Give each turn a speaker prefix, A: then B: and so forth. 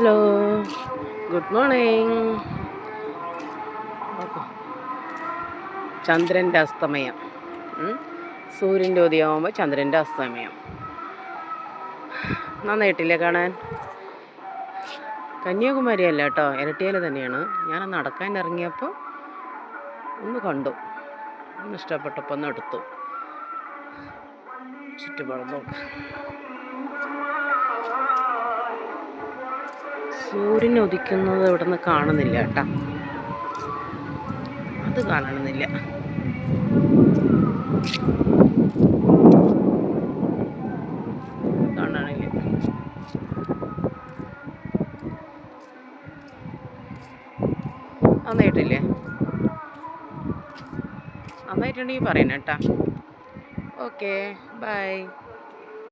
A: Hello, good morning. ചന്ദ്രൻ്റെ അസ്തമയം. സൂര്യൻ്റെ ഉദയമാകുമ്പോൾ ചന്ദ്രൻ്റെ അസ്തമയം. നന്നായിട്ടില്ലേ കാണാൻ? കന്യാകുമാരി അല്ല കേട്ടോ, ഇരട്ടിയാൽ തന്നെയാണ്. ഞാൻ നടക്കാൻ ഇറങ്ങിയപ്പോൾ ഒന്ന് കണ്ടു, ഒന്ന് ഇഷ്ടപ്പെട്ടപ്പോൾ ഒന്ന് എടുത്തു. ചുറ്റുപാടും നോക്കാം. സൂര്യൻ ഉദിക്കുന്നത് ഇവിടെ നിന്ന് കാണുന്നില്ല കേട്ടോ, അത് കാണണമെന്നില്ല. കാണാനില്ല. നന്നായിട്ടില്ലേ? നന്നായിട്ടുണ്ടെങ്കിൽ പറയണം കേട്ടോ. Okay, by.